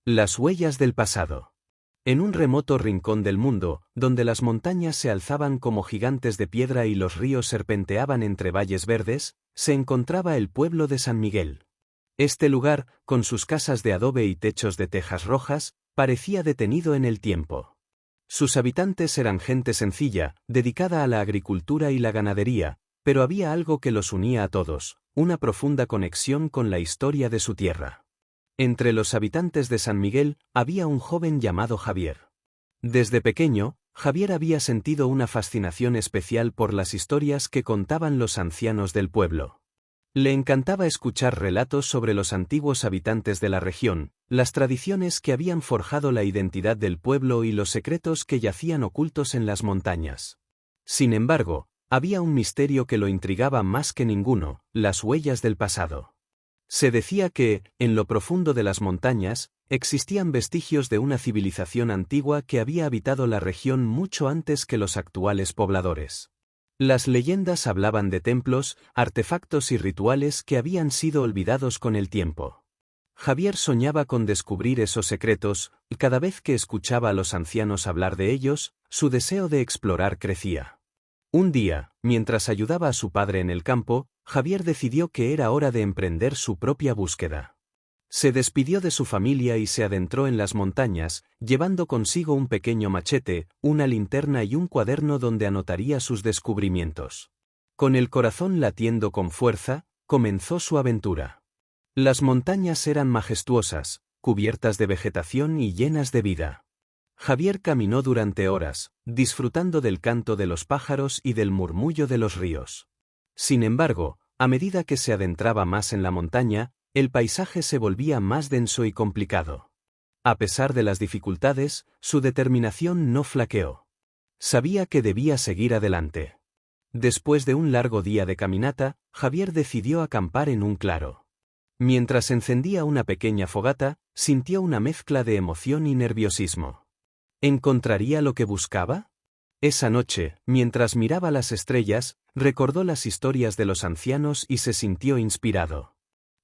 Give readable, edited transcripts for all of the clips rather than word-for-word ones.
Las huellas del pasado. En un remoto rincón del mundo, donde las montañas se alzaban como gigantes de piedra y los ríos serpenteaban entre valles verdes, se encontraba el pueblo de San Miguel. Este lugar, con sus casas de adobe y techos de tejas rojas, parecía detenido en el tiempo. Sus habitantes eran gente sencilla, dedicada a la agricultura y la ganadería, pero había algo que los unía a todos, una profunda conexión con la historia de su tierra. Entre los habitantes de San Miguel había un joven llamado Javier. Desde pequeño, Javier había sentido una fascinación especial por las historias que contaban los ancianos del pueblo. Le encantaba escuchar relatos sobre los antiguos habitantes de la región, las tradiciones que habían forjado la identidad del pueblo y los secretos que yacían ocultos en las montañas. Sin embargo, había un misterio que lo intrigaba más que ninguno: las huellas del pasado. Se decía que, en lo profundo de las montañas, existían vestigios de una civilización antigua que había habitado la región mucho antes que los actuales pobladores. Las leyendas hablaban de templos, artefactos y rituales que habían sido olvidados con el tiempo. Javier soñaba con descubrir esos secretos, y cada vez que escuchaba a los ancianos hablar de ellos, su deseo de explorar crecía. Un día, mientras ayudaba a su padre en el campo, Javier decidió que era hora de emprender su propia búsqueda. Se despidió de su familia y se adentró en las montañas, llevando consigo un pequeño machete, una linterna y un cuaderno donde anotaría sus descubrimientos. Con el corazón latiendo con fuerza, comenzó su aventura. Las montañas eran majestuosas, cubiertas de vegetación y llenas de vida. Javier caminó durante horas, disfrutando del canto de los pájaros y del murmullo de los ríos. Sin embargo, a medida que se adentraba más en la montaña, el paisaje se volvía más denso y complicado. A pesar de las dificultades, su determinación no flaqueó. Sabía que debía seguir adelante. Después de un largo día de caminata, Javier decidió acampar en un claro. Mientras encendía una pequeña fogata, sintió una mezcla de emoción y nerviosismo. ¿Encontraría lo que buscaba? Esa noche, mientras miraba las estrellas, recordó las historias de los ancianos y se sintió inspirado.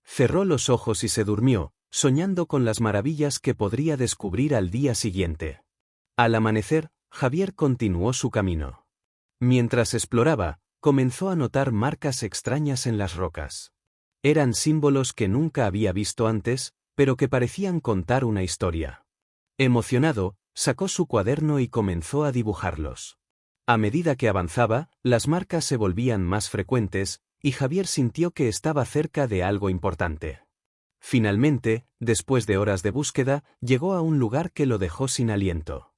Cerró los ojos y se durmió, soñando con las maravillas que podría descubrir al día siguiente. Al amanecer, Javier continuó su camino. Mientras exploraba, comenzó a notar marcas extrañas en las rocas. Eran símbolos que nunca había visto antes, pero que parecían contar una historia. Emocionado, sacó su cuaderno y comenzó a dibujarlos. A medida que avanzaba, las marcas se volvían más frecuentes, y Javier sintió que estaba cerca de algo importante. Finalmente, después de horas de búsqueda, llegó a un lugar que lo dejó sin aliento.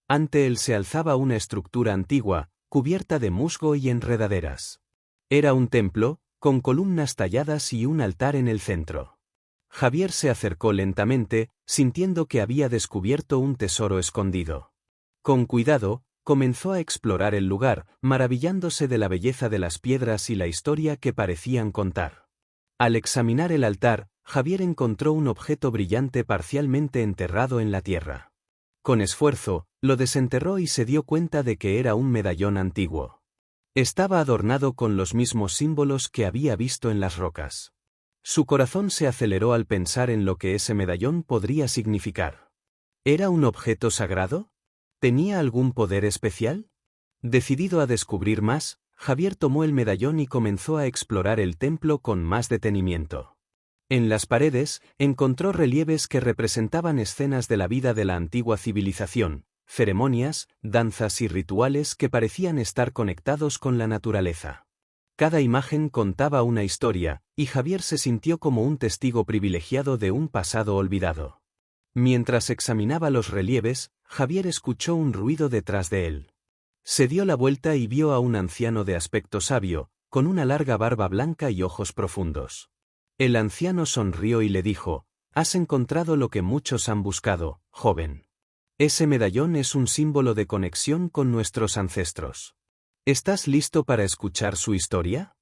Ante él se alzaba una estructura antigua, cubierta de musgo y enredaderas. Era un templo, con columnas talladas y un altar en el centro. Javier se acercó lentamente, sintiendo que había descubierto un tesoro escondido. Con cuidado, comenzó a explorar el lugar, maravillándose de la belleza de las piedras y la historia que parecían contar. Al examinar el altar, Javier encontró un objeto brillante parcialmente enterrado en la tierra. Con esfuerzo, lo desenterró y se dio cuenta de que era un medallón antiguo. Estaba adornado con los mismos símbolos que había visto en las rocas. Su corazón se aceleró al pensar en lo que ese medallón podría significar. ¿Era un objeto sagrado? ¿Tenía algún poder especial? Decidido a descubrir más, Javier tomó el medallón y comenzó a explorar el templo con más detenimiento. En las paredes, encontró relieves que representaban escenas de la vida de la antigua civilización, ceremonias, danzas y rituales que parecían estar conectados con la naturaleza. Cada imagen contaba una historia, y Javier se sintió como un testigo privilegiado de un pasado olvidado. Mientras examinaba los relieves, Javier escuchó un ruido detrás de él. Se dio la vuelta y vio a un anciano de aspecto sabio, con una larga barba blanca y ojos profundos. El anciano sonrió y le dijo: «Has encontrado lo que muchos han buscado, joven. Ese medallón es un símbolo de conexión con nuestros ancestros. ¿Estás listo para escuchar su historia?»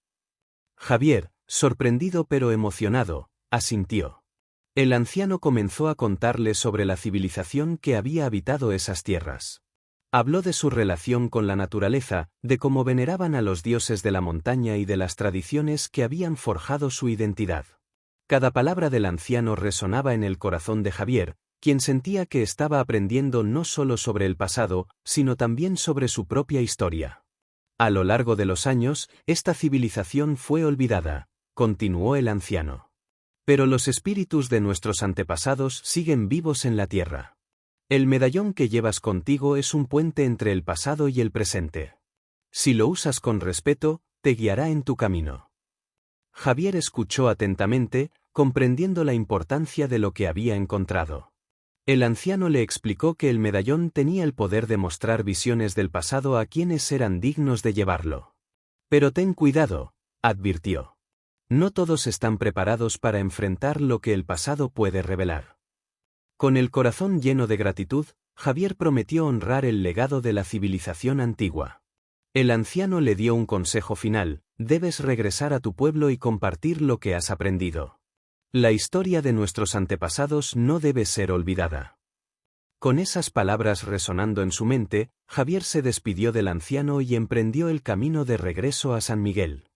Javier, sorprendido pero emocionado, asintió. El anciano comenzó a contarle sobre la civilización que había habitado esas tierras. Habló de su relación con la naturaleza, de cómo veneraban a los dioses de la montaña y de las tradiciones que habían forjado su identidad. Cada palabra del anciano resonaba en el corazón de Javier, quien sentía que estaba aprendiendo no solo sobre el pasado, sino también sobre su propia historia. A lo largo de los años, esta civilización fue olvidada, continuó el anciano. Pero los espíritus de nuestros antepasados siguen vivos en la tierra. El medallón que llevas contigo es un puente entre el pasado y el presente. Si lo usas con respeto, te guiará en tu camino. Javier escuchó atentamente, comprendiendo la importancia de lo que había encontrado. El anciano le explicó que el medallón tenía el poder de mostrar visiones del pasado a quienes eran dignos de llevarlo. Pero ten cuidado, advirtió. No todos están preparados para enfrentar lo que el pasado puede revelar. Con el corazón lleno de gratitud, Javier prometió honrar el legado de la civilización antigua. El anciano le dio un consejo final: debes regresar a tu pueblo y compartir lo que has aprendido. La historia de nuestros antepasados no debe ser olvidada. Con esas palabras resonando en su mente, Javier se despidió del anciano y emprendió el camino de regreso a San Miguel.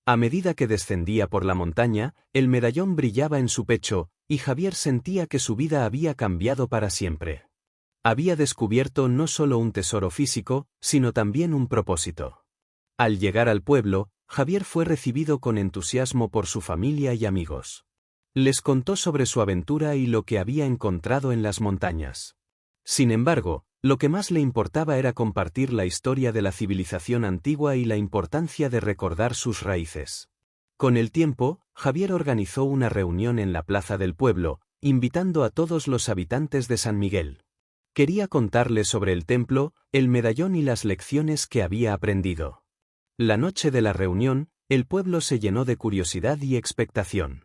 A medida que descendía por la montaña, el medallón brillaba en su pecho, y Javier sentía que su vida había cambiado para siempre. Había descubierto no solo un tesoro físico, sino también un propósito. Al llegar al pueblo, Javier fue recibido con entusiasmo por su familia y amigos. Les contó sobre su aventura y lo que había encontrado en las montañas. Sin embargo, lo que más le importaba era compartir la historia de la civilización antigua y la importancia de recordar sus raíces. Con el tiempo, Javier organizó una reunión en la plaza del pueblo, invitando a todos los habitantes de San Miguel. Quería contarles sobre el templo, el medallón y las lecciones que había aprendido. La noche de la reunión, el pueblo se llenó de curiosidad y expectación.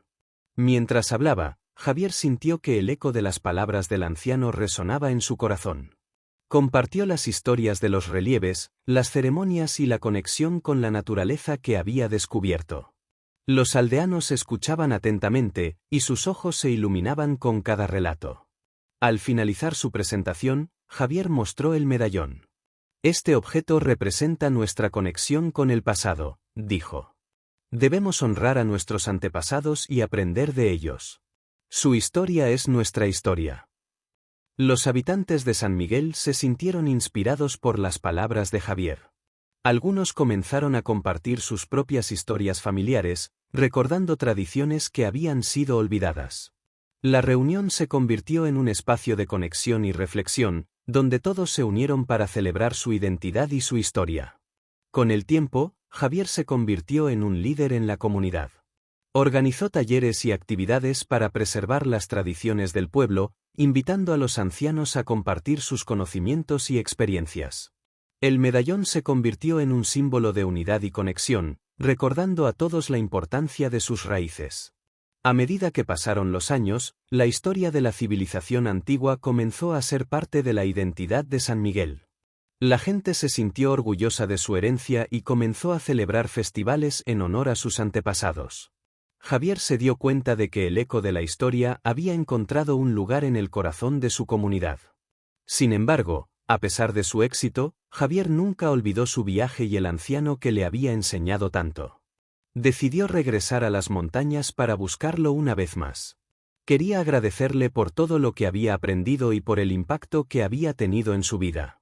Mientras hablaba, Javier sintió que el eco de las palabras del anciano resonaba en su corazón. Compartió las historias de los relieves, las ceremonias y la conexión con la naturaleza que había descubierto. Los aldeanos escuchaban atentamente, y sus ojos se iluminaban con cada relato. Al finalizar su presentación, Javier mostró el medallón. Este objeto representa nuestra conexión con el pasado, dijo. Debemos honrar a nuestros antepasados y aprender de ellos. Su historia es nuestra historia. Los habitantes de San Miguel se sintieron inspirados por las palabras de Javier. Algunos comenzaron a compartir sus propias historias familiares, recordando tradiciones que habían sido olvidadas. La reunión se convirtió en un espacio de conexión y reflexión, donde todos se unieron para celebrar su identidad y su historia. Con el tiempo, Javier se convirtió en un líder en la comunidad. Organizó talleres y actividades para preservar las tradiciones del pueblo, invitando a los ancianos a compartir sus conocimientos y experiencias. El medallón se convirtió en un símbolo de unidad y conexión, recordando a todos la importancia de sus raíces. A medida que pasaron los años, la historia de la civilización antigua comenzó a ser parte de la identidad de San Miguel. La gente se sintió orgullosa de su herencia y comenzó a celebrar festivales en honor a sus antepasados. Javier se dio cuenta de que el eco de la historia había encontrado un lugar en el corazón de su comunidad. Sin embargo, a pesar de su éxito, Javier nunca olvidó su viaje y el anciano que le había enseñado tanto. Decidió regresar a las montañas para buscarlo una vez más. Quería agradecerle por todo lo que había aprendido y por el impacto que había tenido en su vida.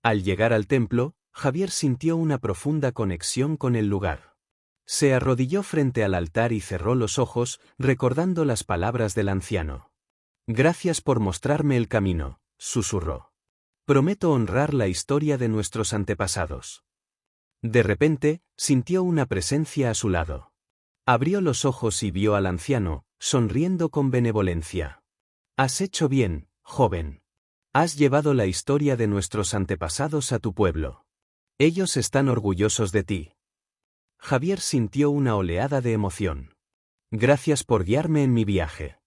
Al llegar al templo, Javier sintió una profunda conexión con el lugar. Se arrodilló frente al altar y cerró los ojos, recordando las palabras del anciano. Gracias por mostrarme el camino, susurró. Prometo honrar la historia de nuestros antepasados. De repente, sintió una presencia a su lado. Abrió los ojos y vio al anciano, sonriendo con benevolencia. Has hecho bien, joven. Has llevado la historia de nuestros antepasados a tu pueblo. Ellos están orgullosos de ti. Javier sintió una oleada de emoción. Gracias por guiarme en mi viaje.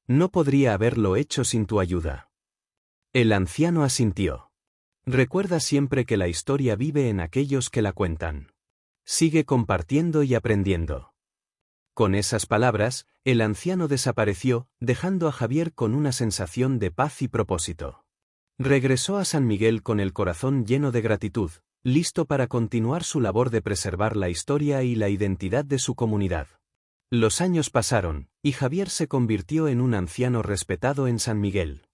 No podría haberlo hecho sin tu ayuda. El anciano asintió. Recuerda siempre que la historia vive en aquellos que la cuentan. Sigue compartiendo y aprendiendo. Con esas palabras, el anciano desapareció, dejando a Javier con una sensación de paz y propósito. Regresó a San Miguel con el corazón lleno de gratitud, listo para continuar su labor de preservar la historia y la identidad de su comunidad. Los años pasaron, y Javier se convirtió en un anciano respetado en San Miguel.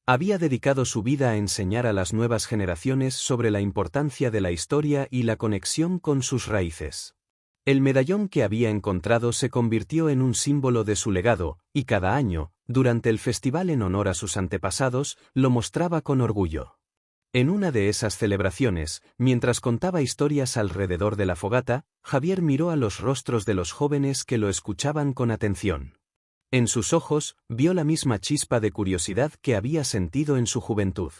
Había dedicado su vida a enseñar a las nuevas generaciones sobre la importancia de la historia y la conexión con sus raíces. El medallón que había encontrado se convirtió en un símbolo de su legado, y cada año, durante el festival en honor a sus antepasados, lo mostraba con orgullo. En una de esas celebraciones, mientras contaba historias alrededor de la fogata, Javier miró a los rostros de los jóvenes que lo escuchaban con atención. En sus ojos, vio la misma chispa de curiosidad que había sentido en su juventud.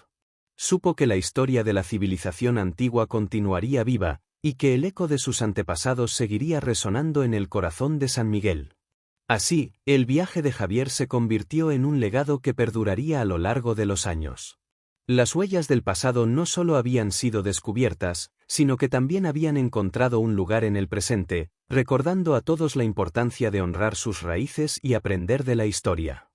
Supo que la historia de la civilización antigua continuaría viva, y que el eco de sus antepasados seguiría resonando en el corazón de San Miguel. Así, el viaje de Javier se convirtió en un legado que perduraría a lo largo de los años. Las huellas del pasado no solo habían sido descubiertas, sino que también habían encontrado un lugar en el presente, recordando a todos la importancia de honrar sus raíces y aprender de la historia.